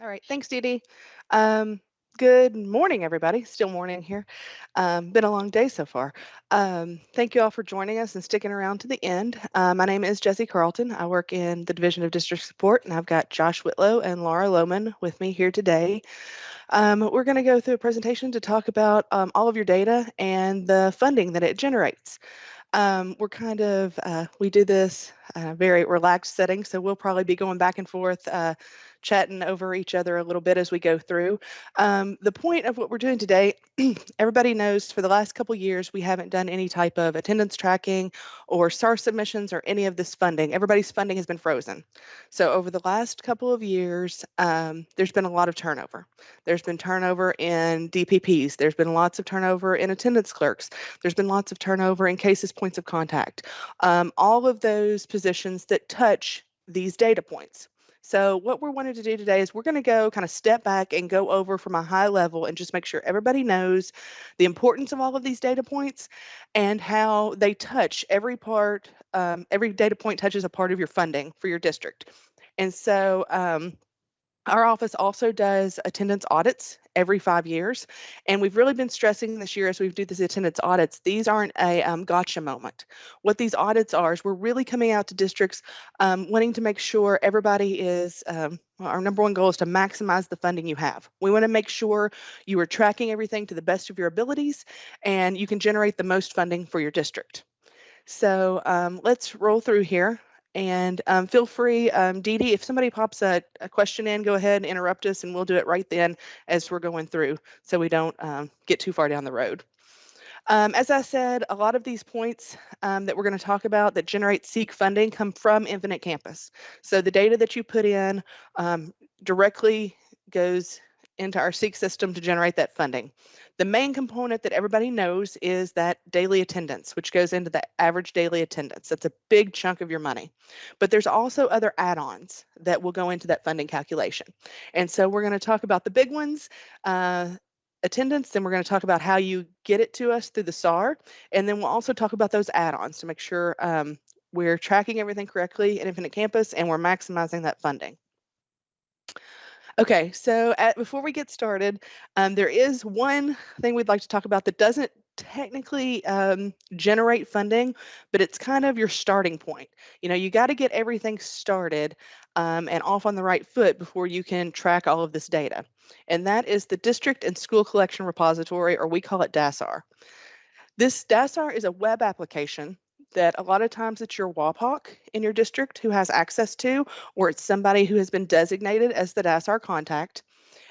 All right, thanks, Dee Dee. Um, Good morning, everybody. Still morning here. Been a long day so far. Thank you all for joining us and sticking around to the end. My name is Jessie Carlton. I work in the Division of District Support, and I've got Josh Whitlow and Laura Lohman with me here today. We're going to go through a presentation to talk about all of your data and the funding that it generates. We do this very relaxed setting, so we'll probably be going back and forth, chatting over each other a little bit as we go through. The point of what we're doing today, everybody knows for the last couple years, we haven't done any type of attendance tracking or SAR submissions or any of this funding. Everybody's funding has been frozen. So over the last couple of years, there's been a lot of turnover. There's been turnover in DPPs. There's been lots of turnover in attendance clerks. There's been lots of turnover in cases points of contact. All of those positions that touch these data points. So what we're wanting to do today is we're going to go kind of step back and go over from a high level and just make sure everybody knows the importance of all of these data points and how they touch every part. Every data point touches a part of your funding for your district. And so our office also does attendance audits every 5 years, and we've really been stressing this year as we do these attendance audits, these aren't a gotcha moment. What these audits are is we're really coming out to districts wanting to make sure everybody is, our number one goal is to maximize the funding you have. We want to make sure you are tracking everything to the best of your abilities and you can generate the most funding for your district. So let's roll through here. And feel free, Dee Dee, if somebody pops a question in, go ahead and interrupt us and we'll do it right then as we're going through so we don't get too far down the road. As I said, a lot of these points that we're going to talk about that generate SEEK funding come from Infinite Campus. So the data that you put in directly goes into our SEEK system to generate that funding. The main component that everybody knows is that daily attendance, which goes into the average daily attendance. That's a big chunk of your money. But there's also other add-ons that will go into that funding calculation. And so we're going to talk about the big ones, attendance, then we're going to talk about how you get it to us through the SAR, and then we'll also talk about those add-ons to make sure we're tracking everything correctly at Infinite Campus and we're maximizing that funding. Okay, so before we get started, there is one thing we'd like to talk about that doesn't technically generate funding, but it's kind of your starting point. You know, you got to get everything started and off on the right foot before you can track all of this data. And that is the District and School Collection Repository, or we call it DASR. This DASR is a web application that a lot of times it's your WAPOC in your district who has access to, or it's somebody who has been designated as the DASR contact.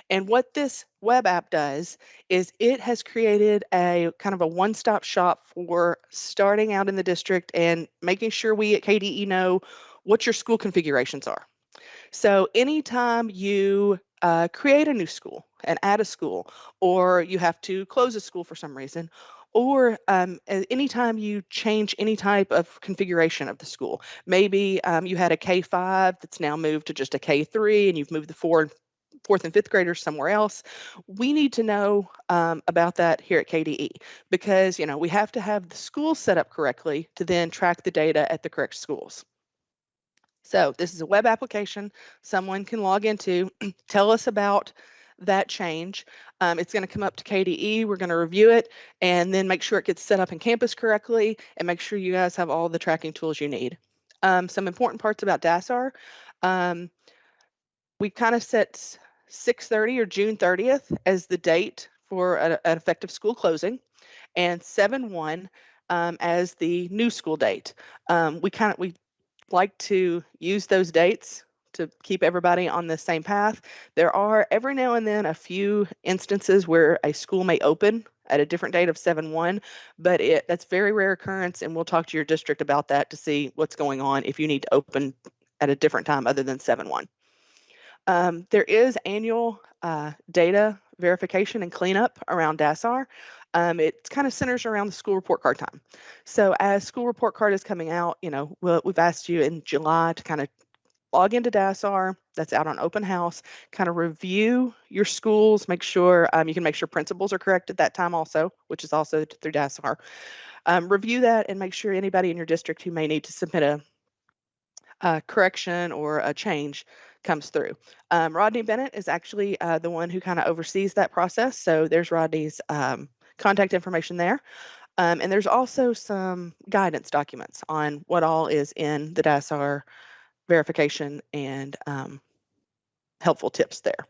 And what this web app does is it has created a kind of a one-stop shop for starting out in the district and making sure we at KDE know what your school configurations are. So anytime you create a new school and add a school, or you have to close a school for some reason, or anytime you change any type of configuration of the school, maybe you had a K5 that's now moved to just a K3 and you've moved the fourth and fifth graders somewhere else, we need to know about that here at KDE because, you know, we have to have the school set up correctly to then track the data at the correct schools. So this is a web application someone can log into, tell us about that change. It's going to come up to KDE. We're going to review it and then make sure it gets set up in campus correctly and make sure you guys have all the tracking tools you need. Some important parts about DASR. We kind of set 6/30 or June 30th as the date for an effective school closing and 7/1 as the new school date. We like to use those dates to keep everybody on the same path. There are every now and then a few instances where a school may open at a different date of 7/1, but that's very rare occurrence, and we'll talk to your district about that to see what's going on if you need to open at a different time other than 7/1. There is annual data verification and cleanup around DASR. It kind of centers around the school report card time. So as school report card is coming out, you know, we've asked you in July to kind of log into DASR. That's out on open house, kind of review your schools, make sure you can make sure principals are correct at that time also, which is also through DASR. Review that and make sure anybody in your district who may need to submit a correction or a change comes through. Rodney Bennett is actually the one who kind of oversees that process. So there's Rodney's contact information there. And there's also some guidance documents on what all is in the DASR verification and helpful tips there.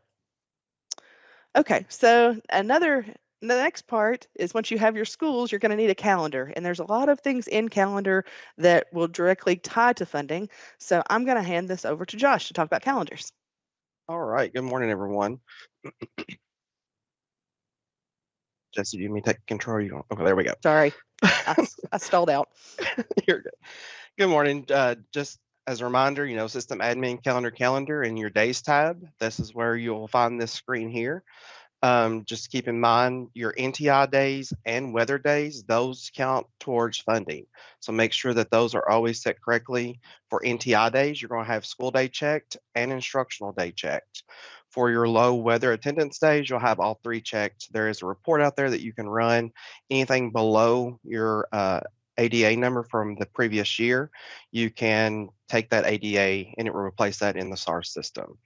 Okay, so the next part is once you have your schools, you're going to need a calendar. And there's a lot of things in calendar that will directly tie to funding. So I'm going to hand this over to Josh to talk about calendars. All right. Good morning, everyone. Jesse, do you mean take control? You don't? Okay, there we go. Sorry, I stalled out. You're good. Good morning. Just as a reminder, system admin calendar in your days tab. This is where you'll find this screen here. Just keep in mind your NTI days and weather days, those count towards funding. So make sure that those are always set correctly. For NTI days, you're going to have school day checked and instructional day checked. For your low weather attendance days, you'll have all three checked. There is a report out there that you can run. Anything below your ADA number from the previous year, you can take that ADA and it will replace that in the SARS system.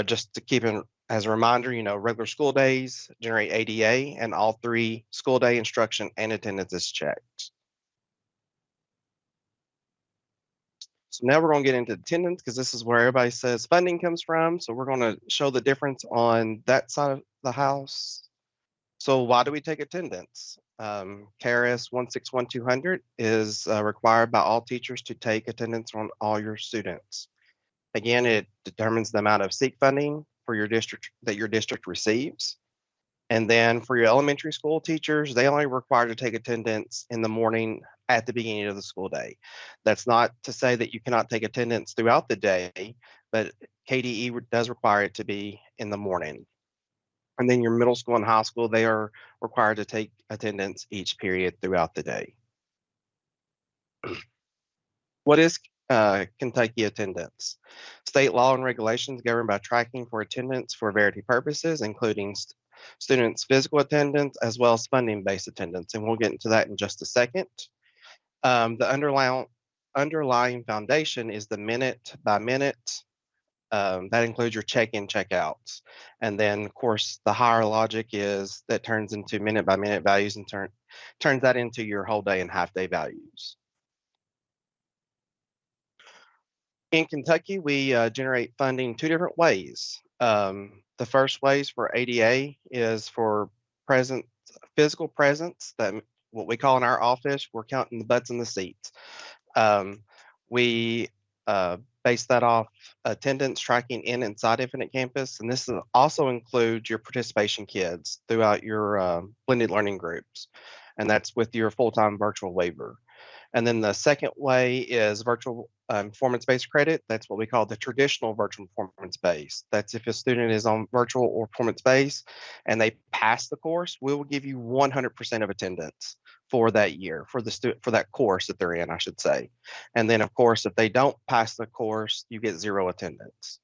Just to keep in as a reminder, regular school days generate ADA and all three school day instruction and attendance is checked. So now we're going to get into attendance because this is where everybody says funding comes from. So we're going to show the difference on that side of the house. So why do we take attendance? KRS 161200 is required by all teachers to take attendance on all your students. Again, it determines the amount of SEEK funding for your district that your district receives. And then for your elementary school teachers, they only require to take attendance in the morning at the beginning of the school day. That's not to say that you cannot take attendance throughout the day, but KDE does require it to be in the morning. And then your middle school and high school, they are required to take attendance each period throughout the day. What is Kentucky attendance? State law and regulations governed by tracking for attendance for verity purposes, including students' physical attendance as well as funding-based attendance. And we'll get into that in just a second. The underlying foundation is the minute by minute. That includes your check-in, check-outs. And then, of course, the higher logic is that turns into minute by minute values and turns that into your whole day and half day values. In Kentucky, we generate funding two different ways. The first ways for ADA is for physical presence, that what we call in our office, we're counting the butts in the seats. We base that off attendance tracking inside Infinite Campus, and this also includes your participation kids throughout your blended learning groups, and that's with your full-time virtual waiver. And then the second way is virtual performance-based credit. That's what we call the traditional virtual performance-based. That's if a student is on virtual or performance-based and they pass the course, we will give you 100% of attendance for that year, for that course that they're in, I should say. And then, of course, if they don't pass the course, you get 0 attendance.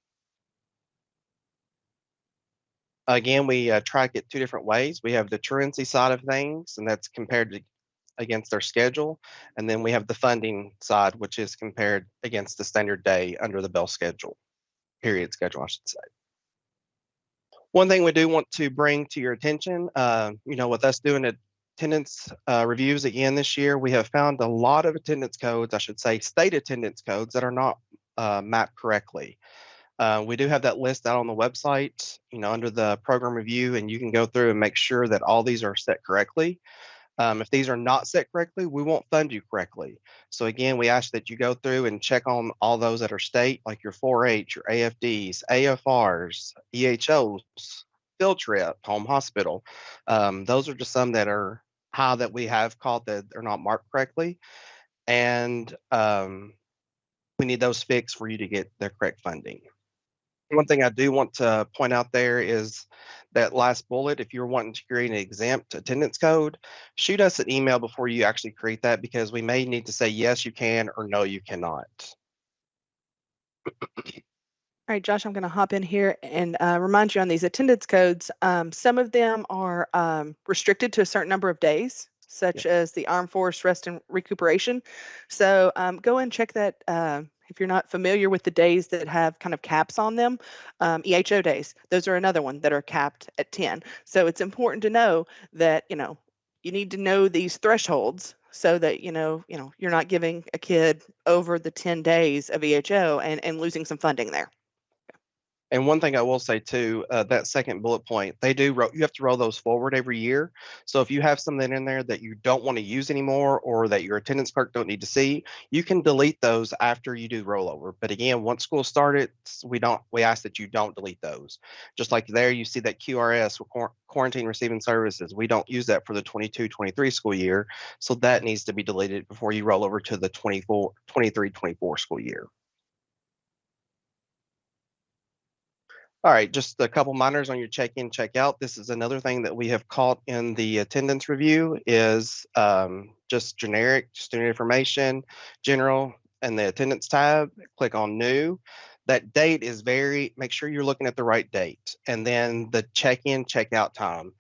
Again, we track it two different ways. We have the truancy side of things, and that's compared to against their schedule. And then we have the funding side, which is compared against the standard day under the Bell schedule, period schedule, I should say. One thing we do want to bring to your attention, with us doing attendance reviews again this year, we have found a lot of attendance codes, I should say state attendance codes, that are not mapped correctly. We do have that list out on the website, under the program review, and you can go through and make sure that all these are set correctly. If these are not set correctly, we won't fund you correctly. So again, we ask that you go through and check on all those that are state, like your 4-H, your AFDs, AFRs, EHOs, field trip, home hospital. Those are just some that are high that we have caught that they're not marked correctly. And we need those fixed for you to get the correct funding. One thing I do want to point out there is that last bullet. If you're wanting to create an exempt attendance code, shoot us an email before you actually create that, because we may need to say yes, you can, or no, you cannot. All right, Josh, I'm going to hop in here and remind you on these attendance codes. Some of them are restricted to a certain number of days, such as the Armed Force Rest and Recuperation. So go and check that If you're not familiar with the days that have kind of caps on them, EHO days, those are another one that are capped at 10. So it's important to know that, you need to know these thresholds so that, you're not giving a kid over the 10 days of EHO and losing some funding there. And one thing I will say too, that second bullet point, you have to roll those forward every year. So if you have something in there that you don't want to use anymore or that your attendance clerk don't need to see, you can delete those after you do rollover. But again, once school started, we ask that you don't delete those. Just like there, you see that QRS, quarantine receiving services. We don't use that for the 22-23 school year. So that needs to be deleted before you roll over to the 23-24 school year. All right, just a couple minors on your check-in, check-out. This is another thing that we have caught in the attendance review is just generic student information, general, and the attendance tab. Click on new. That date is make sure you're looking at the right date. And then the check-in, check-out time.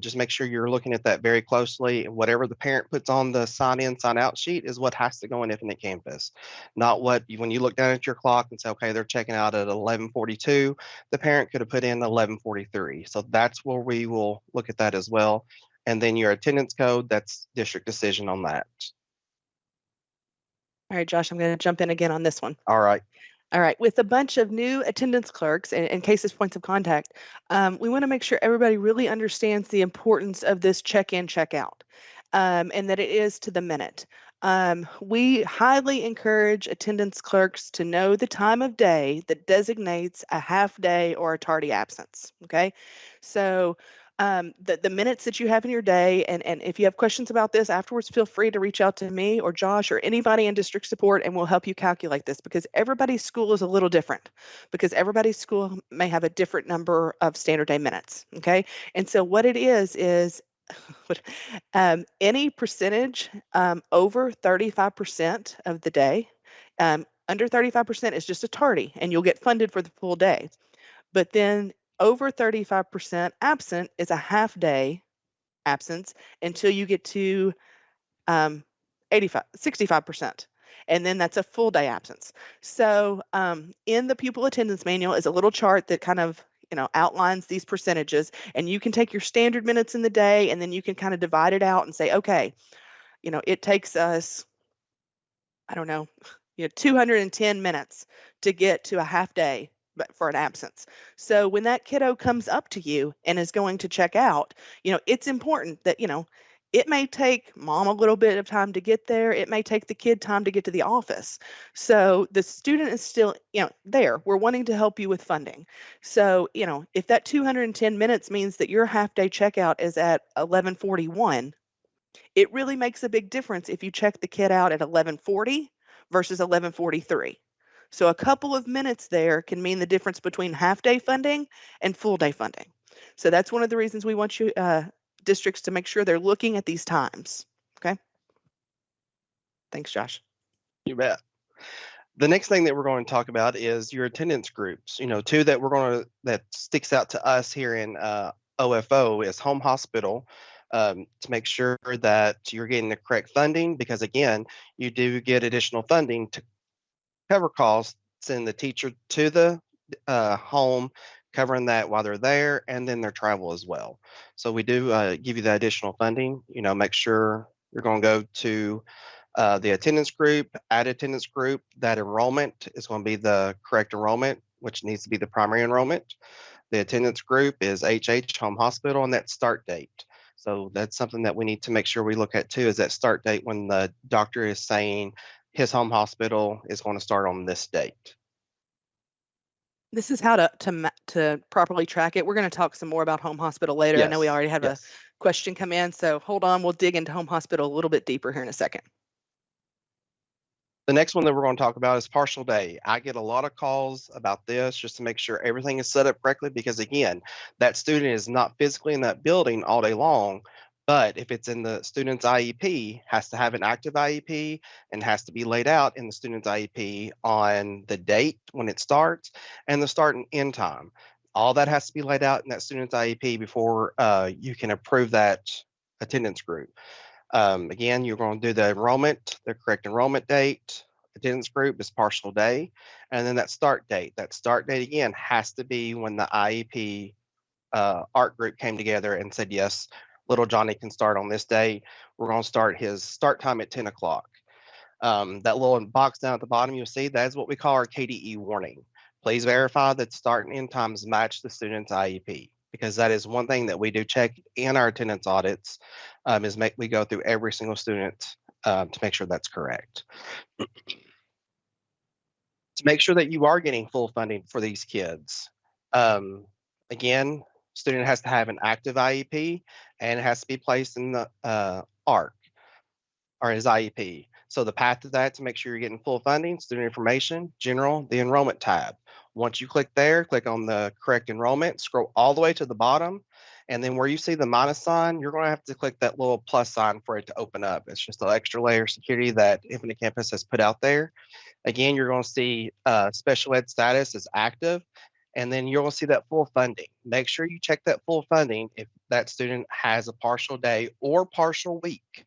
Just make sure you're looking at that very closely. Whatever the parent puts on the sign-in, sign-out sheet is what has to go in Infinite Campus. Not when you look down at your clock and say, okay, they're checking out at 11:42, the parent could have put in 11:43. So that's where we will look at that as well. And then your attendance code, that's district decision on that. All right, Josh, I'm going to jump in again on this one. All right. All right, with a bunch of new attendance clerks and cases points of contact, we want to make sure everybody really understands the importance of this check-in, check-out, and that it is to the minute. We highly encourage attendance clerks to know the time of day that designates a half day or a tardy absence, okay? So the minutes that you have in your day, and if you have questions about this afterwards, feel free to reach out to me or Josh or anybody in district support, and we'll help you calculate this because everybody's school is a little different because everybody's school may have a different number of standard day minutes, okay? And so what it is any percentage over 35% of the day, under 35% is just a tardy, and you'll get funded for the full day. But then over 35% absent is a half day absence until you get to 65%. And then that's a full day absence. So in the pupil attendance manual is a little chart that kind of outlines these percentages, and you can take your standard minutes in the day and then you can kind of divide it out and say, okay, it takes us, I don't know, 210 minutes to get to a half day but for an absence. So when that kiddo comes up to you and is going to check out, it's important that, it may take mom a little bit of time to get there. It may take the kid time to get to the office. So the student is still, there. We're wanting to help you with funding. So, if that 210 minutes means that your half day checkout is at 11:41, it really makes a big difference if you check the kid out at 11:40 versus 11:43. So a couple of minutes there can mean the difference between half-day funding and full-day funding. So that's one of the reasons we want you districts to make sure they're looking at these times. Okay. Thanks, Josh. You bet. The next thing that we're going to talk about is your attendance groups. Two that sticks out to us here in OFO is home hospital. To make sure that you're getting the correct funding, because again, you do get additional funding to cover costs, send the teacher to the home, covering that while they're there, and then their travel as well. So we do give you that additional funding. Make sure you're going to go to the attendance group, add attendance group. That enrollment is going to be the correct enrollment, which needs to be the primary enrollment. The attendance group is HH, home hospital, and that start date. So that's something that we need to make sure we look at too, is that start date when the doctor is saying his home hospital is going to start on this date. This is how to properly track it. We're going to talk some more about home hospital later. Yes. I know we already have a question come in, so hold on. We'll dig into home hospital a little bit deeper here in a second. The next one that we're going to talk about is partial day. I get a lot of calls about this just to make sure everything is set up correctly, because again, that student is not physically in that building all day long, but if it's in the student's IEP, has to have an active IEP and has to be laid out in the student's IEP on the date when it starts and the start and end time. All that has to be laid out in that student's IEP before you can approve that attendance group. Again, you're going to do the enrollment, the correct enrollment date, attendance group is partial day. And then that start date again has to be when the IEP art group came together and said, yes, little Johnny can start on this day. We're going to start his start time at 10 o'clock. That little box down at the bottom, you'll see that is what we call our KDE warning. Please verify that start and end times match the student's IEP, because that is one thing that we do check in our attendance audits, we go through every single student to make sure that's correct. To make sure that you are getting full funding for these kids, again, student has to have an active IEP and it has to be placed in the ARC or his IEP. So the path to that, to make sure you're getting full funding, student information, general, the enrollment tab. Once you click there, click on the correct enrollment, scroll all the way to the bottom, and then where you see the minus sign, you're going to have to click that little plus sign for it to open up. It's just an extra layer of security that Infinite Campus has put out there. Again, you're going to see special ed status is active, and then you're going to see that full funding. Make sure you check that full funding if that student has a partial day or partial week.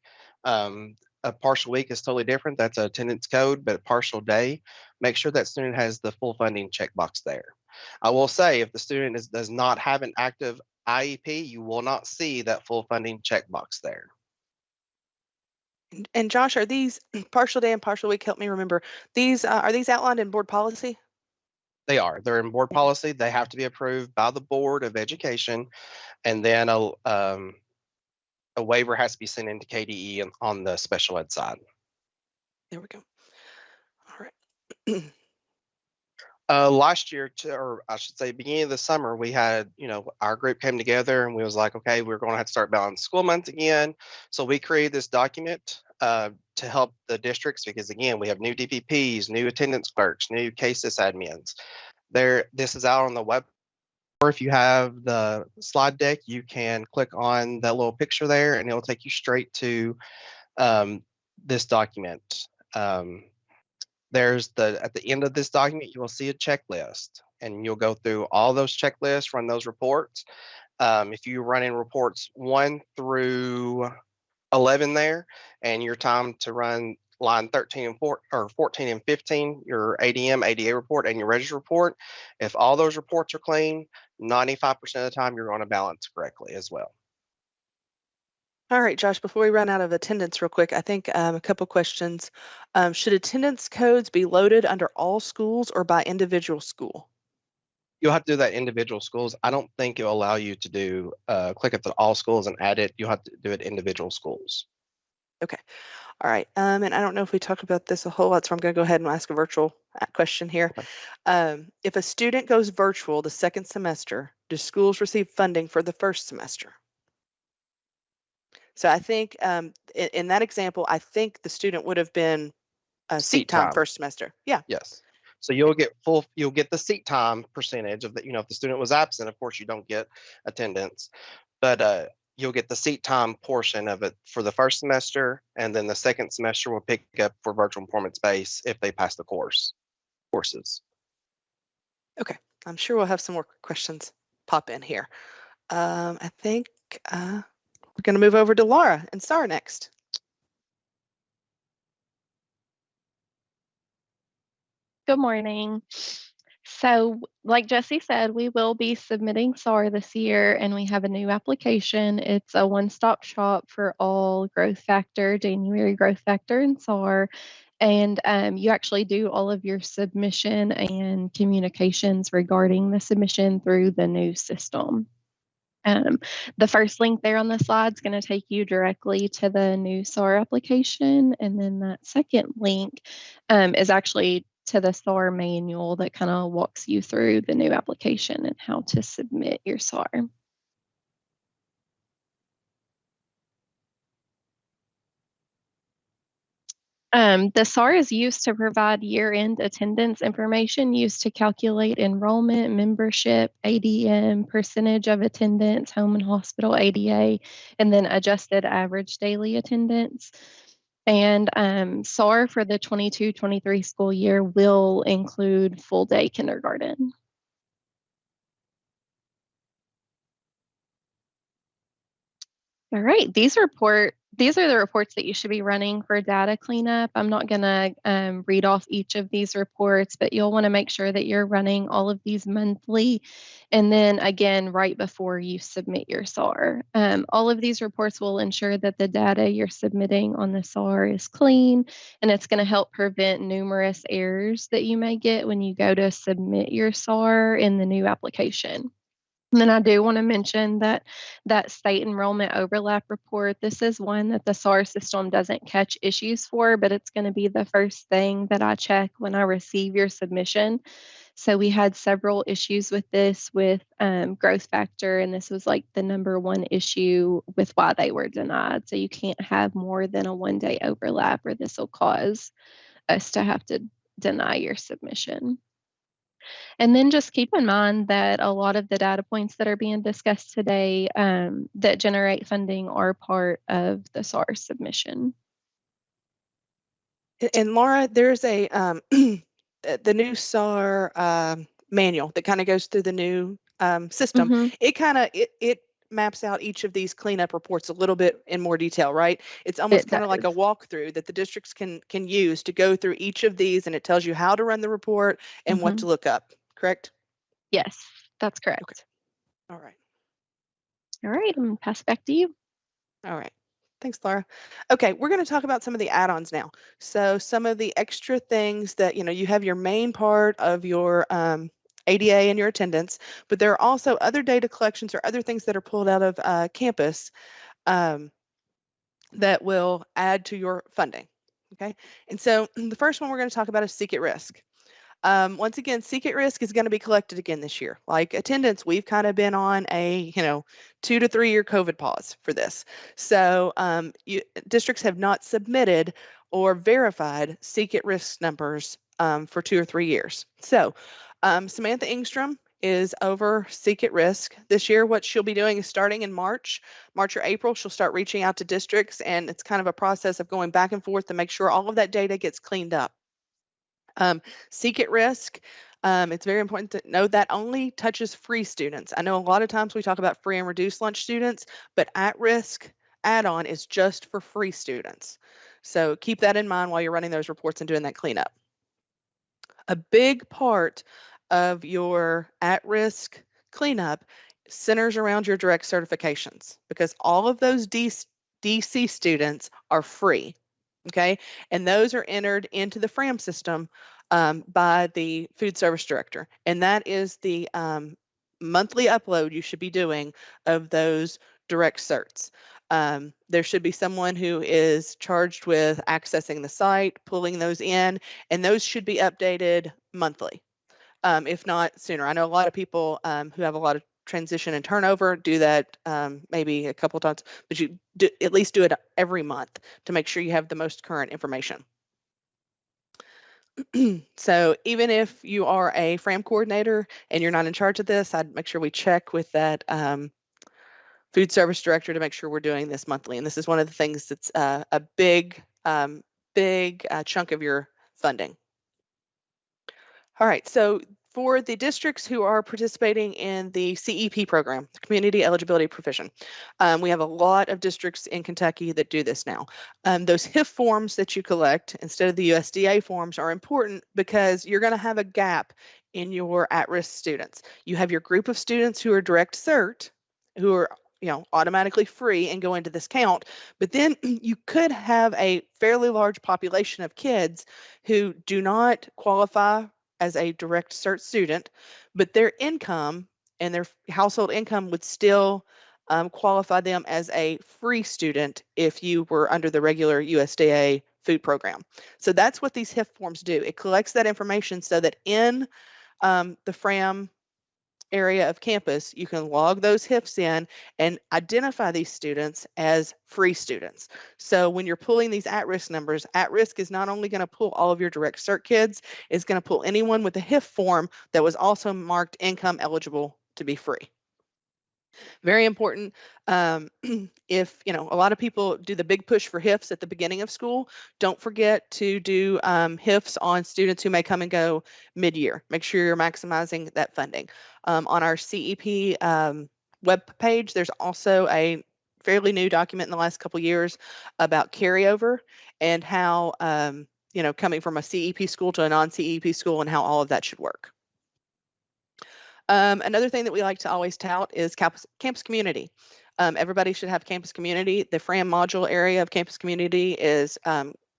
A partial week is totally different. That's an attendance code, but a partial day, make sure that student has the full funding checkbox there. I will say if the student does not have an active IEP, you will not see that full funding checkbox there. And Josh, are these partial day and partial week? Help me remember. Are these outlined in board policy? They are. They're in board policy. They have to be approved by the Board of Education, and then a waiver has to be sent into KDE on the special ed side. There we go. All right. Last year, or I should say beginning of the summer, we had, our group came together and we was like, okay, we're going to have to start balancing school months again. So we created this document to help the districts, because again, we have new DPPs, new attendance clerks, new case admins. This is out on the web. Or if you have the slide deck, you can click on that little picture there and it'll take you straight to this document. At the end of this document, you will see a checklist and you'll go through all those checklists, run those reports. If you run in reports 1 through 11 there, and your time to run line 13 and 14 and 15, your ADM, ADA report, and your register report, if all those reports are clean, 95% of the time you're going to balance correctly as well. All right, Josh, before we run out of attendance real quick, I think a couple questions. Should attendance codes be loaded under all schools or by individual school? You'll have to do that individual schools. I don't think it'll allow you to do click at the all schools and add it. You'll have to do it individual schools. Okay. All right. And I don't know if we talked about this a whole lot, so I'm going to go ahead and ask a virtual question here. If a student goes virtual the second semester, do schools receive funding for the first semester? So I think in that example, I think the student would have been seat time first semester. Yeah. Yes. So you'll get the seat time percentage of the, if the student was absent, of course you don't get attendance, but you'll get the seat time portion of it for the first semester, and then the second semester will pick up for virtual performance base if they pass the courses. Okay, I'm sure we'll have some more questions pop in here. I think we're going to move over to Laura and SAR next. Good morning. So like Jesse said, we will be submitting SAR this year, and we have a new application. It's a one-stop shop for all growth factor, January growth factor, and SAR. And you actually do all of your submission and communications regarding the submission through the new system. The first link there on the slide is going to take you directly to the new SAR application. And then that second link is actually to the SAR manual that kind of walks you through the new application and how to submit your SAR. The SAR is used to provide year-end attendance information used to calculate enrollment, membership, ADM, percentage of attendance, home and hospital ADA, and then adjusted average daily attendance. And SAR for the 22-23 school year will include full day kindergarten. All right, these these are the reports that you should be running for data cleanup. I'm not going to read off each of these reports, but you'll want to make sure that you're running all of these monthly and then again right before you submit your SAR. All of these reports will ensure that the data you're submitting on the SAR is clean, and it's going to help prevent numerous errors that you may get when you go to submit your SAR in the new application. And then I do want to mention that state enrollment overlap report, this is one that the SAR system doesn't catch issues for, but it's going to be the first thing that I check when I receive your submission. So we had several issues with this with growth factor, and this was like the number one issue with why they were denied. So you can't have more than a 1-day overlap, or this will cause us to have to deny your submission. And then just keep in mind that a lot of the data points that are being discussed today that generate funding are part of the SAR submission. And Laura, there's a the new SAR manual that kind of goes through the new system. Mm-hmm. It maps out each of these cleanup reports a little bit in more detail, right? It's almost kind of like a walkthrough that the districts can use to go through each of these, and it tells you how to run the report and what to look up, correct? Yes, that's correct. Okay. All right. All right, I'm going to pass back to you. All right. Thanks, Laura. Okay, we're going to talk about some of the add-ons now. So some of the extra things that, you have your main part of your ADA and your attendance, but there are also other data collections or other things that are pulled out of campus that will add to your funding. Okay, and so the first one we're going to talk about is Seek@Risk. Once again, Seek@Risk is going to be collected again this year. Like attendance, we've kind of been on a 2 to 3 year COVID pause for this. So districts have not submitted or verified Seek@Risk numbers for 2 or 3 years. So Samantha Engstrom is over Seek@Risk this year. What she'll be doing is starting in March or April, she'll start reaching out to districts, and it's kind of a process of going back and forth to make sure all of that data gets cleaned up. Seek@Risk, it's very important to know that only touches free students. I know a lot of times we talk about free and reduced lunch students, but at-risk add-on is just for free students. So keep that in mind while you're running those reports and doing that cleanup. A big part of your at-risk cleanup centers around your direct certifications, because all of those DC students are free. Okay, and those are entered into the FRAM system by the food service director, and that is the monthly upload you should be doing of those direct certs. There should be someone who is charged with accessing the site, pulling those in, and those should be updated monthly, if not sooner. I know a lot of people who have a lot of transition and turnover do that maybe a couple times, but you at least do it every month to make sure you have the most current information. So even if you are a FRAM coordinator and you're not in charge of this, I'd make sure we check with that food service director to make sure we're doing this monthly. And this is one of the things that's a big chunk of your funding. All right, so for the districts who are participating in the CEP program, the Community Eligibility Provision, we have a lot of districts in Kentucky that do this now. Those HIF forms that you collect instead of the USDA forms are important because you're going to have a gap in your at-risk students. You have your group of students who are direct cert, who are automatically free and go into this count, but then you could have a fairly large population of kids who do not qualify as a direct cert student, but their income and their household income would still qualify them as a free student if you were under the regular USDA food program. So that's what these HIF forms do. It collects that information so that in the FRAM area of campus, you can log those HIFs in and identify these students as free students. So when you're pulling these at-risk numbers, at-risk is not only going to pull all of your direct cert kids, it's going to pull anyone with a HIF form that was also marked income eligible to be free. Very important. If a lot of people do the big push for HIFs at the beginning of school, don't forget to do HIFs on students who may come and go mid-year. Make sure you're maximizing that funding. On our CEP web page, there's also a fairly new document in the last couple years about carryover and how, coming from a CEP school to a non-CEP school and how all of that should work. Another thing that we like to always tout is campus community. Everybody should have campus community. The Fram module area of campus community is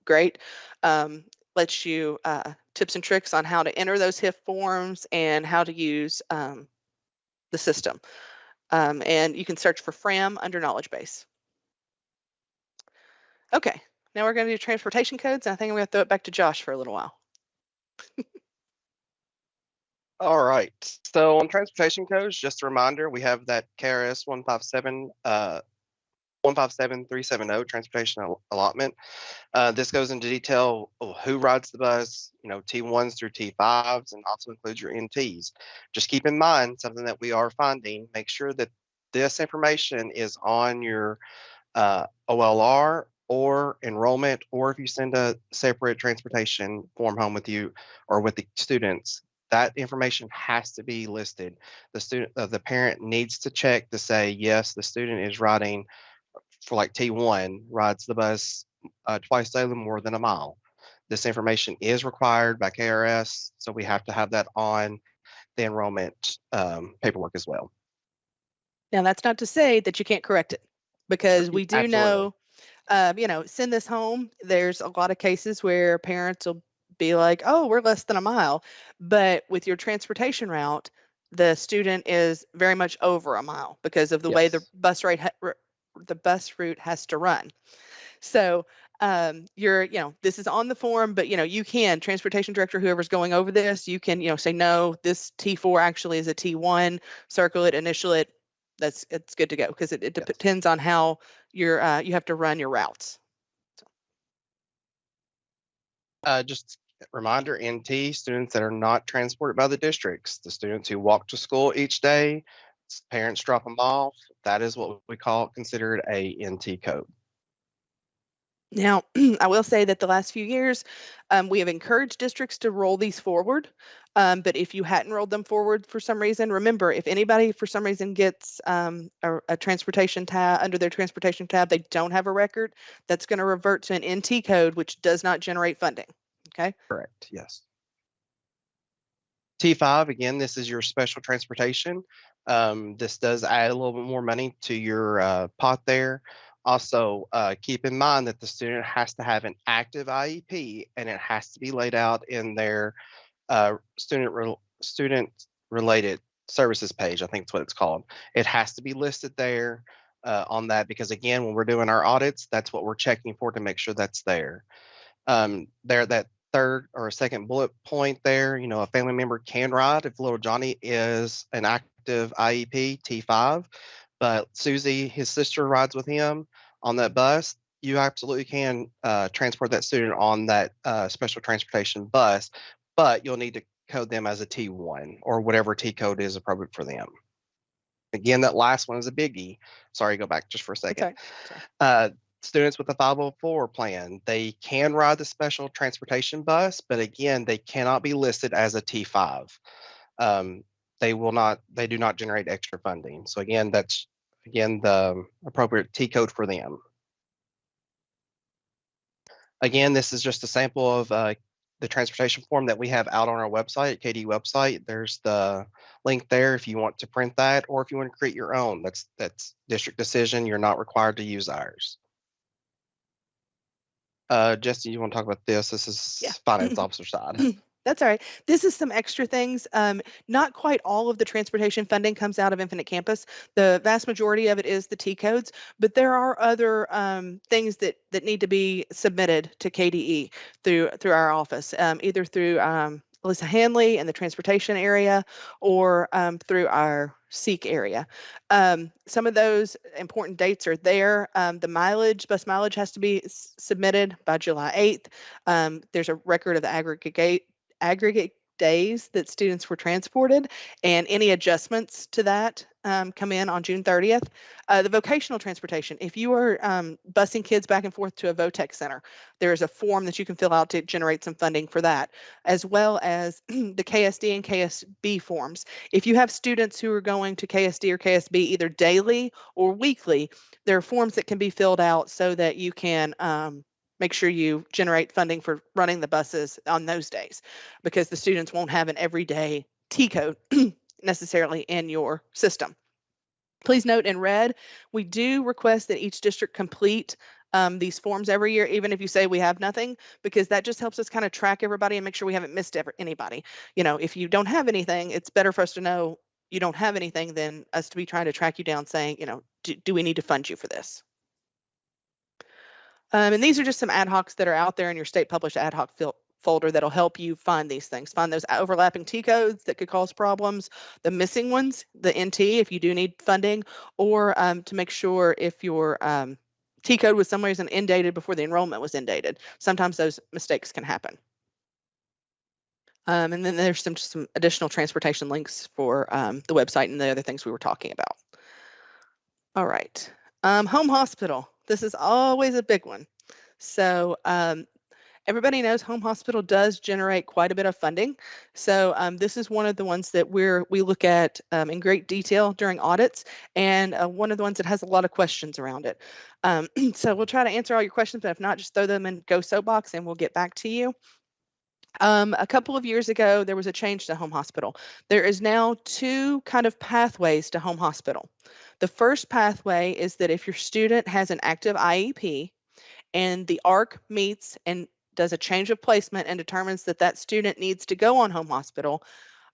great. Lets you tips and tricks on how to enter those HIF forms and how to use the system. And you can search for Fram under knowledge base. Okay, now we're going to do transportation codes. And I think I'm going to throw it back to Josh for a little while. All right. So on transportation codes, just a reminder, we have that KRS 157370 transportation allotment. This goes into detail of who rides the bus, T1s through T5s, and also includes your NTs. Just keep in mind something that we are finding. Make sure that this information is on your OLR or enrollment, or if you send a separate transportation form home with you or with the students, that information has to be listed. The parent needs to check to say, yes, the student is riding for like T1, rides the bus twice daily, more than a mile. This information is required by KRS, so we have to have that on the enrollment paperwork as well. Now, that's not to say that you can't correct it, because we do know, send this home. There's a lot of cases where parents will be like, oh, we're less than a mile. But with your transportation route, the student is very much over a mile because of the way the bus route has to run. So this is on the form, but you can, transportation director, whoever's going over this, you can, say, no, this T4 actually is a T1, circle it, initial it. It's good to go, because it depends on how you have to run your routes. Just a reminder, NT students that are not transported by the districts, the students who walk to school each day, parents drop them off, that is what we considered a NT code. Now, I will say that the last few years, we have encouraged districts to roll these forward. But if you hadn't rolled them forward for some reason, remember, if anybody for some reason gets a transportation tab under their transportation tab, they don't have a record, that's going to revert to an NT code, which does not generate funding. Okay. Correct. Yes. T5, again, this is your special transportation. This does add a little bit more money to your pot there. Also, keep in mind that the student has to have an active IEP, and it has to be laid out in their student-related services page. I think that's what it's called. It has to be listed there on that, because again, when we're doing our audits, that's what we're checking for to make sure that's there. That third or second bullet point there, a family member can ride if little Johnny is an active IEP T5, but Susie, his sister, rides with him on that bus. You absolutely can transport that student on that special transportation bus, but you'll need to code them as a T1 or whatever T code is appropriate for them. Again, that last one is a biggie. Sorry, go back just for a second. Okay. Students with a 504 plan, they can ride the special transportation bus, but again, they cannot be listed as a T5. They do not generate extra funding. So again, that's the appropriate T code for them. Again, this is just a sample of the transportation form that we have out on our website, KDE website. There's the link there if you want to print that, or if you want to create your own. That's district decision. You're not required to use ours. Jesse, you want to talk about this? This is finance officer side. That's all right. This is some extra things. Not quite all of the transportation funding comes out of Infinite Campus. The vast majority of it is the T codes, but there are other things that need to be submitted to KDE through our office, either through Alyssa Hanley in the transportation area, or through our SEEK area. Some of those important dates are there. The bus mileage has to be submitted by July 8th. There's a record of the aggregate days that students were transported, and any adjustments to that come in on June 30th. The vocational transportation, if you are busing kids back and forth to a VOTEC center, there's a form that you can fill out to generate some funding for that, as well as the KSD and KSB forms. If you have students who are going to KSD or KSB either daily or weekly, there are forms that can be filled out so that you can make sure you generate funding for running the buses on those days, because the students won't have an everyday T code necessarily in your system. Please note in red, we do request that each district complete these forms every year, even if you say we have nothing, because that just helps us kind of track everybody and make sure we haven't missed anybody. You know, if you don't have anything, it's better for us to know you don't have anything than us to be trying to track you down saying, you know, do we need to fund you for this? And these are just some ad hocs that are out there in your state published ad hoc folder that'll help you find these things, find those overlapping T codes that could cause problems, the missing ones, the NT if you do need funding, or to make sure if your T code was some reason indated before the enrollment was indated. Sometimes those mistakes can happen. And then there's some additional transportation links for the website and the other things we were talking about. All right, home hospital. This is always a big one. So everybody knows home hospital does generate quite a bit of funding. So this is one of the ones that we look at in great detail during audits, and one of the ones that has a lot of questions around it. So we'll try to answer all your questions, but if not, just throw them in Go Soapbox and we'll get back to you. A couple of years ago, there was a change to home hospital. There is now two kind of pathways to home hospital. The first pathway is that if your student has an active IEP and the ARC meets and does a change of placement and determines that that student needs to go on home hospital,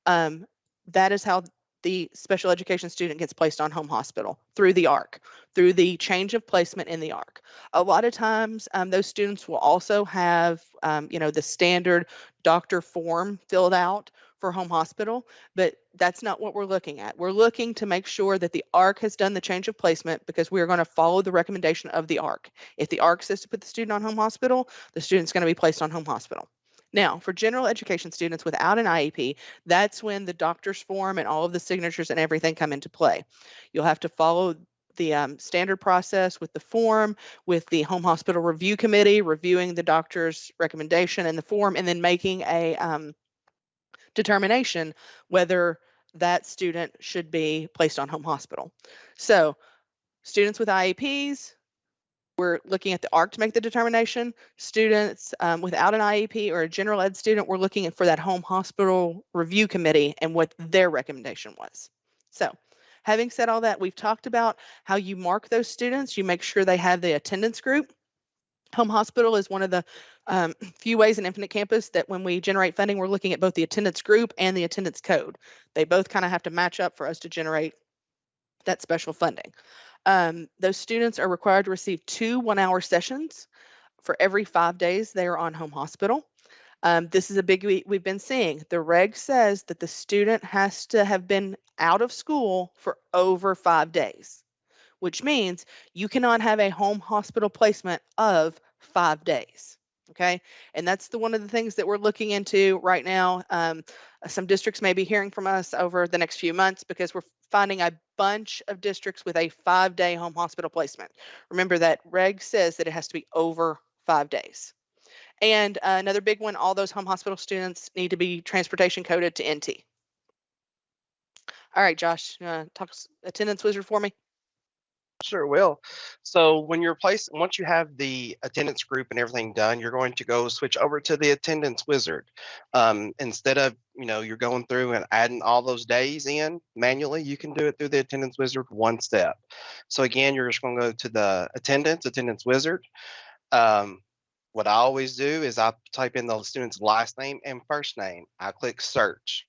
that is how the special education student gets placed on home hospital, through the ARC, through the change of placement in the ARC. A lot of times those students will also have you know, the standard doctor form filled out for home hospital, but that's not what we're looking at. We're looking to make sure that the ARC has done the change of placement, because we're going to follow the recommendation of the ARC. If the ARC says to put the student on home hospital, the student's going to be placed on home hospital. Now, for general education students without an IEP, that's when the doctor's form and all of the signatures and everything come into play. You'll have to follow the standard process with the form, with the home hospital review committee reviewing the doctor's recommendation and the form, and then making a determination whether that student should be placed on home hospital. So students with IEPs, we're looking at the ARC to make the determination. Students without an IEP or a general ed student, we're looking for that home hospital review committee and what their recommendation was. So having said all that, we've talked about how you mark those students. You make sure they have the attendance group. Home hospital is one of the few ways in Infinite Campus that when we generate funding, we're looking at both the attendance group and the attendance code. They both kind of have to match up for us to generate that special funding. Those students are required to receive 2 one-hour sessions for every 5 days they are on home hospital. This is a big we've been seeing. The reg says that the student has to have been out of school for over 5 days, which means you cannot have a home hospital placement of 5 days. Okay, and that's one of the things that we're looking into right now. Some districts may be hearing from us over the next few months, because we're finding a bunch of districts with a 5-day home hospital placement. Remember that reg says that it has to be over 5 days. And another big one, all those home hospital students need to be transportation coded to NT. All right, Josh, talk attendance wizard for me. Sure will. So when you're once you have the attendance group and everything done, you're going to go switch over to the attendance wizard. Instead of, you know, you're going through and adding all those days in manually, you can do it through the attendance wizard one step. So again, you're just going to go to the attendance wizard. What I always do is I type in the student's last name and first name. I click search.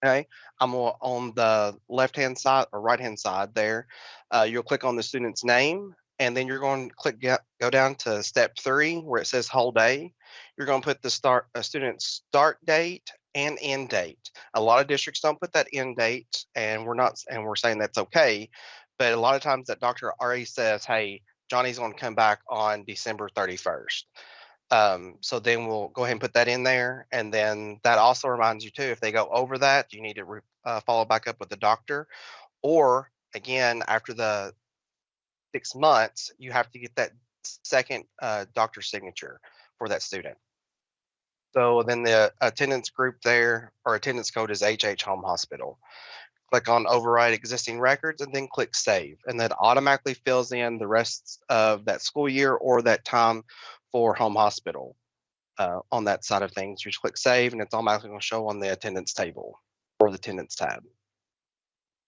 Okay, I'm on the left-hand side or right-hand side there. You'll click on the student's name, and then you're going to go down to step 3 where it says whole day. You're going to put the student's start date and end date. A lot of districts don't put that end date, and we're saying that's okay. But a lot of times that doctor already says, hey, Johnny's going to come back on December 31st. So then we'll go ahead and put that in there. And then that also reminds you too, if they go over that, you need to follow back up with the doctor. Or again, after the 6 months, you have to get that second doctor signature for that student. So then the attendance group there, or attendance code, is HH Home Hospital. Click on override existing records and then click save. And that automatically fills in the rest of that school year or that time for home hospital. On that side of things, you just click save and it's automatically going to show on the attendance table or the attendance tab.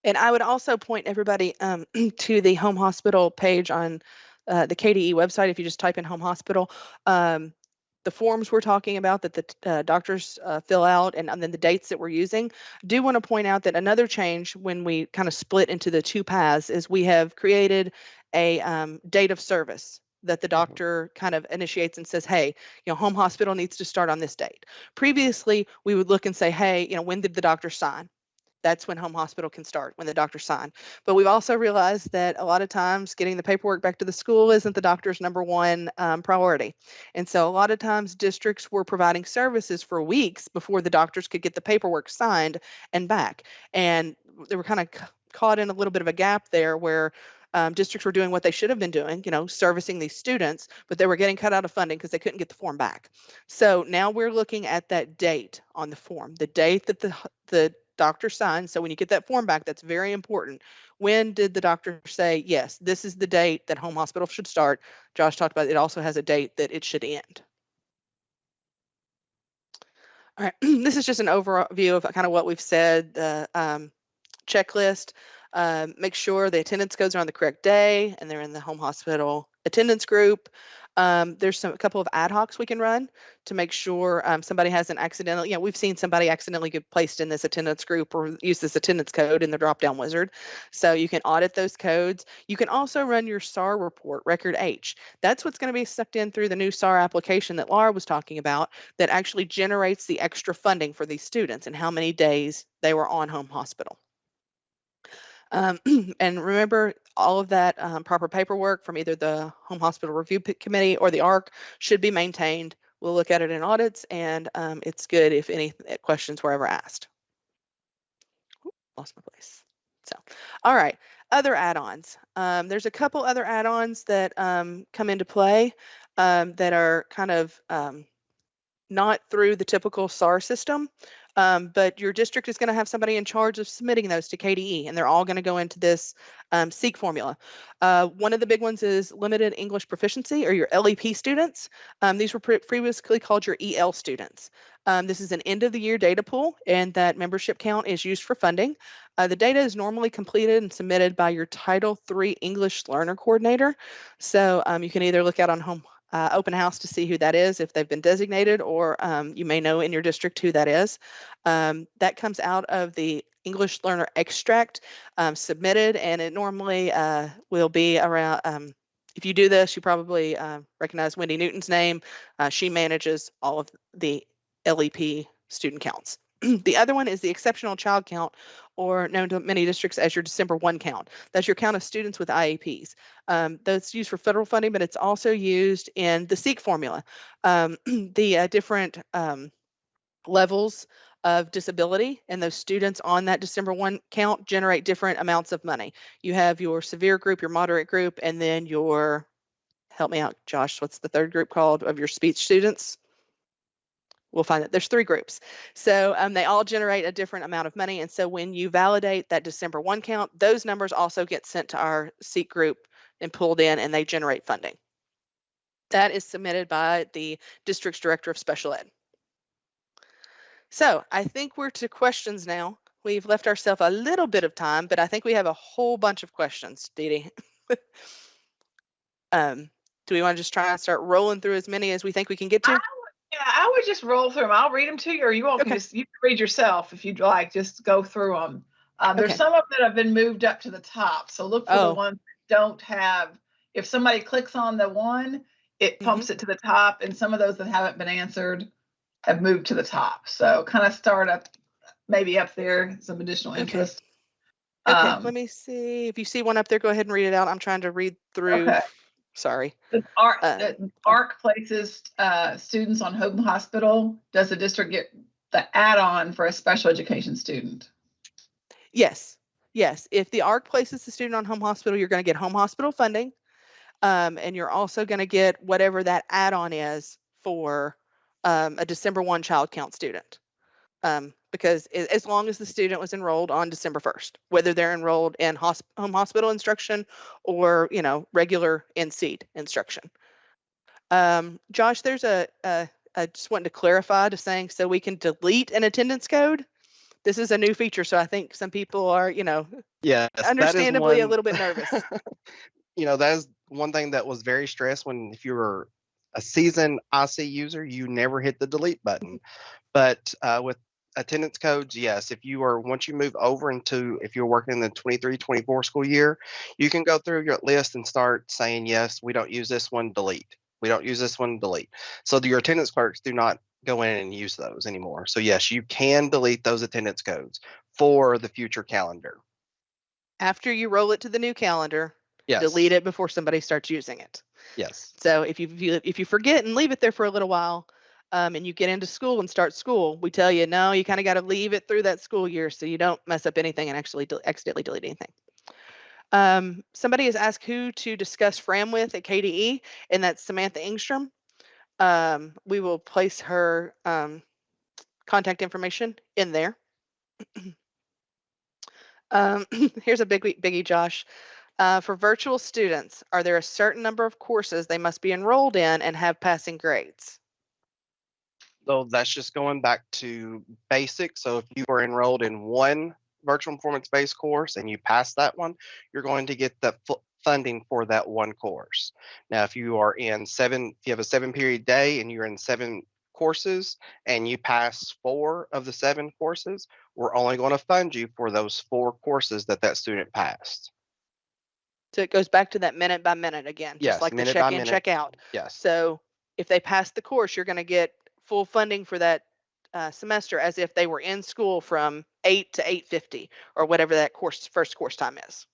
And I would also point everybody to the home hospital page on the KDE website. If you just type in home hospital, the forms we're talking about that the doctors fill out, and then the dates that we're using. Do want to point out that another change when we kind of split into the two paths is we have created a date of service that the doctor kind of initiates and says, hey, home hospital needs to start on this date. Previously, we would look and say, hey, when did the doctor sign? That's when home hospital can start, when the doctor signed. But we've also realized that a lot of times getting the paperwork back to the school isn't the doctor's number one priority. And so a lot of times districts were providing services for weeks before the doctors could get the paperwork signed and back. And they were kind of caught in a little bit of a gap there where districts were doing what they should have been doing, servicing these students, but they were getting cut out of funding because they couldn't get the form back. So now we're looking at that date on the form, the date that the doctor signed. So when you get that form back, that's very important. When did the doctor say, yes, this is the date that home hospital should start? Josh talked about it also has a date that it should end. All right, this is just an overview of kind of what we've said, the checklist. Make sure the attendance codes are on the correct day and they're in the home hospital attendance group. There's a couple of ad hocs we can run to make sure somebody hasn't accidentally, we've seen somebody accidentally get placed in this attendance group or use this attendance code in the drop-down wizard. So you can audit those codes. You can also run your SAR report, Record H. That's what's going to be sucked in through the new SAR application that Laura was talking about that actually generates the extra funding for these students and how many days they were on home hospital. And remember, all of that proper paperwork from either the Home Hospital Review Committee or the ARC should be maintained. We'll look at it in audits, and it's good if any questions were ever asked. Ooh, lost my place. So, all right, other add-ons. There's a couple other add-ons that come into play that are kind of not through the typical SAR system. But your district is going to have somebody in charge of submitting those to KDE, and they're all going to go into this SEEK formula. One of the big ones is limited English proficiency, or your LEP students. These were previously called your EL students. This is an end of the year data pool, and that membership count is used for funding. The data is normally completed and submitted by your Title III English Learner Coordinator. So you can either look out on Home Open House to see who that is, if they've been designated, or you may know in your district who that is. That comes out of the English Learner Extract submitted, and it normally will be around, if you do this, you probably recognize Wendy Newton's name. She manages all of the LEP student counts. The other one is the exceptional child count, or known to many districts as your December 1 count. That's your count of students with IEPs. That's used for federal funding, but it's also used in the SEEK formula. The different levels of disability and those students on that December 1 count generate different amounts of money. You have your severe group, your moderate group, and then your, help me out, Josh, what's the third group called of your speech students? We'll find that there's 3 groups. So they all generate a different amount of money. And so when you validate that December 1 count, those numbers also get sent to our SEEK group and pulled in, and they generate funding. That is submitted by the district's director of special ed. So I think we're to questions now. We've left ourselves a little bit of time, but I think we have a whole bunch of questions, Dee Dee. Do we want to just try and start rolling through as many as we think we can get to? Yeah, I would just roll through them. I'll read them to you, or you all can just, you can read yourself if you'd like. Just go through them. There's some of them that have been moved up to the top. So look for the ones that don't have, if somebody clicks on the one, it pumps it to the top, and some of those that haven't been answered have moved to the top. So kind of start up, maybe up there, some additional interest. Okay, let me see. If you see one up there, go ahead and read it out. I'm trying to read through. Sorry. The ARC places students on home hospital. Does the district get the add-on for a special education student? Yes. Yes. If the ARC places the student on home hospital, you're going to get home hospital funding. And you're also going to get whatever that add-on is for a December 1 child count student. Because as long as the student was enrolled on December 1st, whether they're enrolled in home hospital instruction or, regular in-seat instruction. Josh, there's I just wanted to clarify to saying so we can delete an attendance code. This is a new feature, so I think some people are, yes, understandably a little bit nervous. That is one thing that was very stressed if you were a seasoned IC user, you never hit the delete button. But with attendance codes, yes, once you move over if you're working in the 23-24 school year, you can go through your list and start saying, yes, we don't use this one, delete. We don't use this one, delete. So your attendance clerks do not go in and use those anymore. So yes, you can delete those attendance codes for the future calendar. After you roll it to the new calendar, yes. Delete it before somebody starts using it. Yes. So if you forget and leave it there for a little while, and you get into school and start school, we tell you, no, you kind of got to leave it through that school year so you don't mess up anything and actually accidentally delete anything. Somebody has asked who to discuss FRAM with at KDE, and that's Samantha Engstrom. We will place her contact information in there. Here's a biggie, Josh. For virtual students, are there a certain number of courses they must be enrolled in and have passing grades? So that's just going back to basics. So if you are enrolled in one virtual performance-based course and you pass that one, you're going to get the funding for that one course. Now, if you have a 7-period day and you're in 7 courses and you pass 4 of the 7 courses, we're only going to fund you for those 4 courses that student passed. So it goes back to that minute by minute again, just like the check in, check out. Yes. So if they pass the course, you're going to get full funding for that semester as if they were in school from 8 to 8:50 or whatever that first course time is.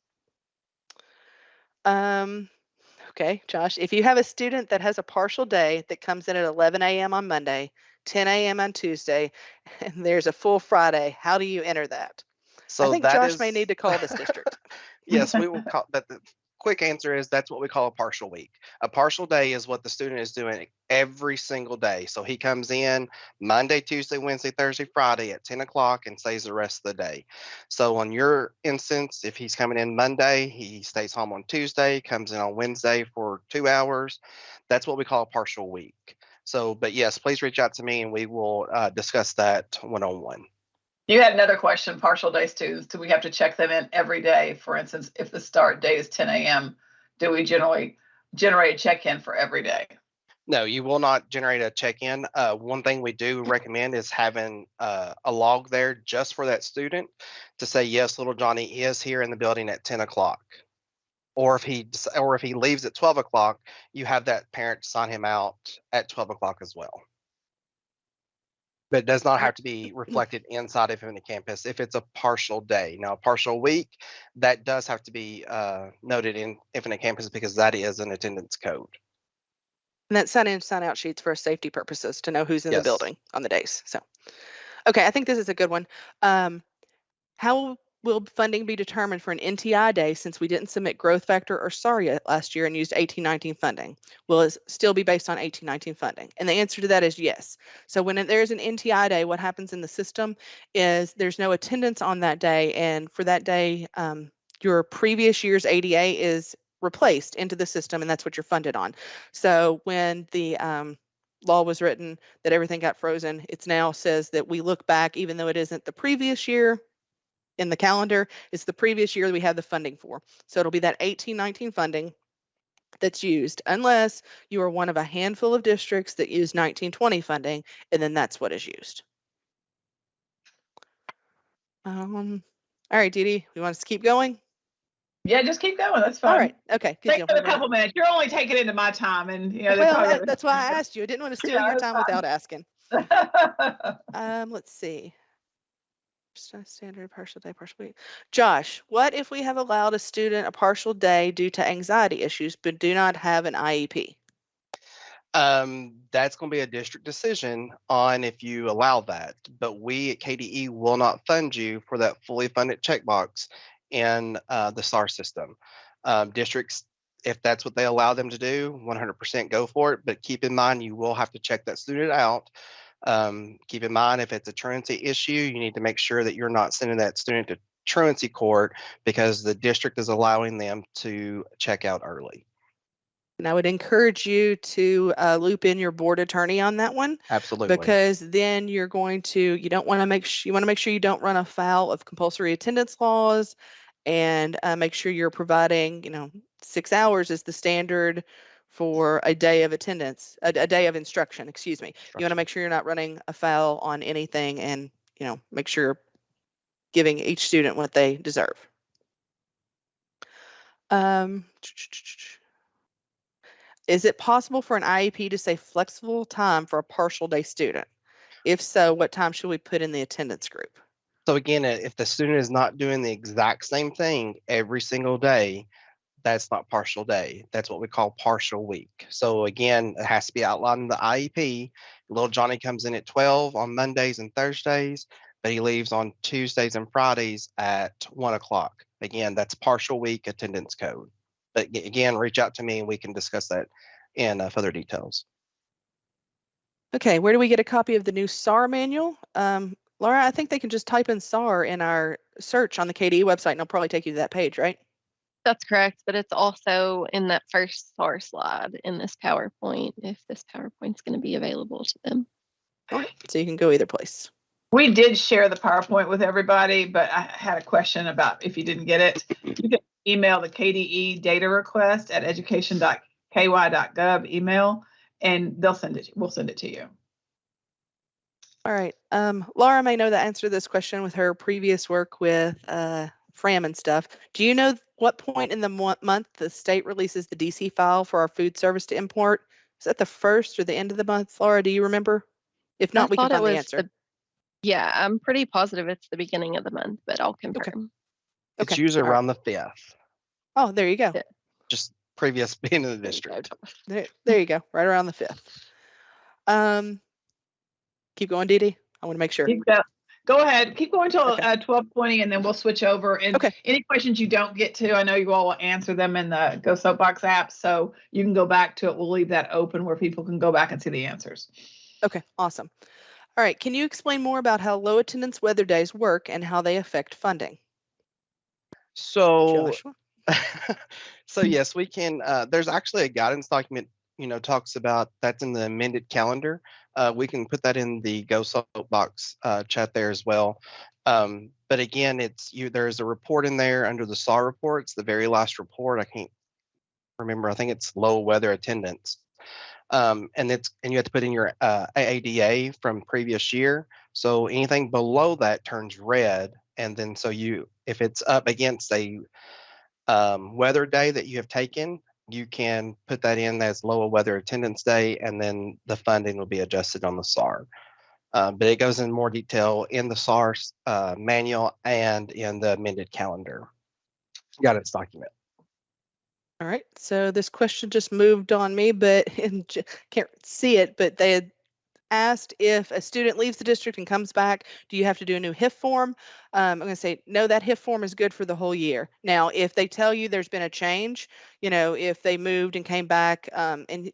Okay, Josh, if you have a student that has a partial day that comes in at 11 a.m. on Monday, 10 a.m. on Tuesday, and there's a full Friday, how do you enter that? So I think Josh may need to call this district. Yes, we will call, but the quick answer is that's what we call a partial week. A partial day is what the student is doing every single day. So he comes in Monday, Tuesday, Wednesday, Thursday, Friday at 10 o'clock and stays the rest of the day. So on your instance, if he's coming in Monday, he stays home on Tuesday, comes in on Wednesday for 2 hours. That's what we call a partial week. So, but yes, please reach out to me and we will discuss that one-on-one. You had another question, partial days too. Do we have to check them in every day? For instance, if the start date is 10 a.m., do we generally generate a check-in for every day? No, you will not generate a check-in. One thing we do recommend is having a log there just for that student to say, yes, little Johnny is here in the building at 10 o'clock. Or if he leaves at 12 o'clock, you have that parent sign him out at 12 o'clock as well. But it does not have to be reflected inside of Infinite Campus if it's a partial day. Now, a partial week, that does have to be noted in Infinite Campus because that is an attendance code. And that sign-in, sign-out sheets for safety purposes to know who's in the building on the days. So, okay, I think this is a good one. How will funding be determined for an NTI day since we didn't submit growth factor or SAR last year and used 18-19 funding? Will it still be based on 18-19 funding? And the answer to that is yes. So when there's an NTI day, what happens in the system is there's no attendance on that day. And for that day, your previous year's ADA is replaced into the system, and that's what you're funded on. So when the law was written that everything got frozen, it now says that we look back, even though it isn't the previous year in the calendar, it's the previous year that we have the funding for. So it'll be that 18-19 funding that's used, unless you are one of a handful of districts that use 19-20 funding, and then that's what is used. All right, Dee Dee, we want us to keep going? Yeah, just keep going. That's fine. All right. Okay. Take a couple minutes. You're only taking into my time, and well, that's why I asked you. I didn't want to steal your time without asking. Let's see. Standard partial day, partial week. Josh, what if we have allowed a student a partial day due to anxiety issues, but do not have an IEP? That's going to be a district decision on if you allow that. But we at KDE will not fund you for that fully funded checkbox in the SAR system. Districts, if that's what they allow them to do, 100% go for it. But keep in mind, you will have to check that student out. Keep in mind, if it's a truancy issue, you need to make sure that you're not sending that student to truancy court because the district is allowing them to check out early. And I would encourage you to loop in your board attorney on that one. Absolutely. Because then you're going to, you want to make sure you don't run afoul of compulsory attendance laws, and make sure you're providing, 6 hours is the standard for a day of attendance, a day of instruction, excuse me. You want to make sure you're not running afoul on anything, and, make sure you're giving each student what they deserve. Is it possible for an IEP to say flexible time for a partial day student? If so, what time should we put in the attendance group? So again, if the student is not doing the exact same thing every single day, that's not partial day. That's what we call partial week. So again, it has to be outlined in the IEP. Little Johnny comes in at 12 on Mondays and Thursdays, but he leaves on Tuesdays and Fridays at 1 o'clock. Again, that's partial week attendance code. But again, reach out to me and we can discuss that in further details. Okay, where do we get a copy of the new SAR manual? Laura, I think they can just type in SAR in our search on the KDE website, and it'll probably take you to that page, right? That's correct, but it's also in that first SAR slide in this PowerPoint, if this PowerPoint's going to be available to them. All right, so you can go either place. We did share the PowerPoint with everybody, but I had a question about if you didn't get it. You can email the KDE data request at education.ky.gov email, and they'll send it. We'll send it to you. All right. Laura may know the answer to this question with her previous work with FRAM and stuff. Do you know what point in the month the state releases the DC file for our food service to import? Is that the first or the end of the month, Laura? Do you remember? If not, we can find the answer. Yeah, I'm pretty positive it's the beginning of the month, but I'll confirm. It's usually around the 5th. Oh, there you go. Yeah. Just previous being in the district. There you go. Right around the 5th. Keep going, Dee Dee. I want to make sure. Go ahead. Keep going till 12:20, and then we'll switch over. And any questions you don't get to, I know you all will answer them in the Go Soapbox app, so you can go back to it. We'll leave that open where people can go back and see the answers. Okay, awesome. All right, can you explain more about how low attendance weather days work and how they affect funding? So, so yes, we can. There's actually a guidance document, talks about that's in the amended calendar. We can put that in the Go Soapbox chat there as well. But again, there's a report in there under the SAR reports, the very last report. I can't remember. I think it's low weather attendance. And you have to put in your AADA from previous year. So anything below that turns red, and then if it's up against a weather day that you have taken, you can put that in as low weather attendance day, and then the funding will be adjusted on the SAR. But it goes in more detail in the SAR manual and in the amended calendar guidance document. All right, so this question just moved on me, but can't see it, but they had asked if a student leaves the district and comes back, do you have to do a new HIF form? I'm going to say, no, that HIF form is good for the whole year. Now, if they tell you there's been a change, if they moved and came back, and,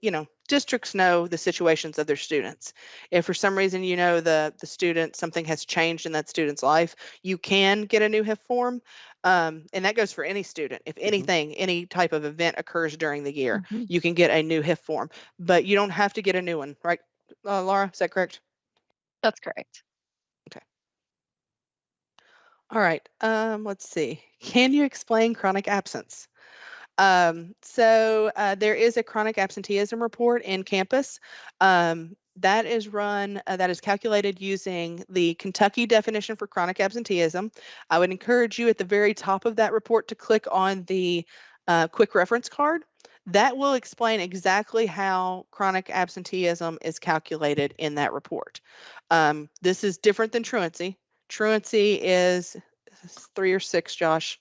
districts know the situations of their students. If for some reason, the student, something has changed in that student's life, you can get a new HIF form. And that goes for any student. If anything, any type of event occurs during the year, you can get a new HIF form, but you don't have to get a new one, right? Laura, is that correct? That's correct. Okay. All right. Let's see. Can you explain chronic absence? So there is a chronic absenteeism report in campus. That is calculated using the Kentucky definition for chronic absenteeism. I would encourage you at the very top of that report to click on the quick reference card. That will explain exactly how chronic absenteeism is calculated in that report. This is different than truancy. Truancy is 3 or 6, Josh.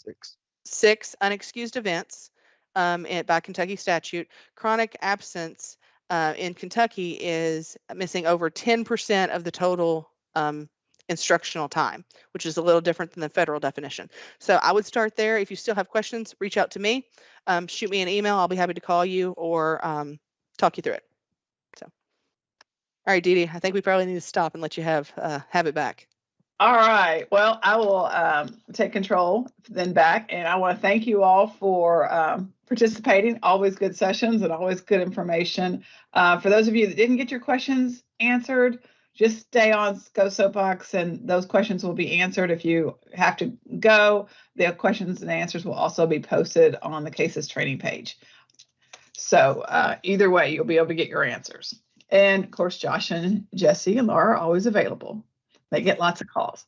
6. 6 unexcused events by Kentucky statute. Chronic absence in Kentucky is missing over 10% of the total instructional time, which is a little different than the federal definition. So I would start there. If you still have questions, reach out to me. Shoot me an email. I'll be happy to call you or talk you through it. So, all right, Dee Dee, I think we probably need to stop and let you have it back. All right. Well, I will take control then back, and I want to thank you all for participating. Always good sessions and always good information. For those of you that didn't get your questions answered, just stay on Go Soapbox, and those questions will be answered. If you have to go, the questions and answers will also be posted on the Cases training page. So either way, you'll be able to get your answers. And of course, Josh and Jesse and Laura are always available. They get lots of calls.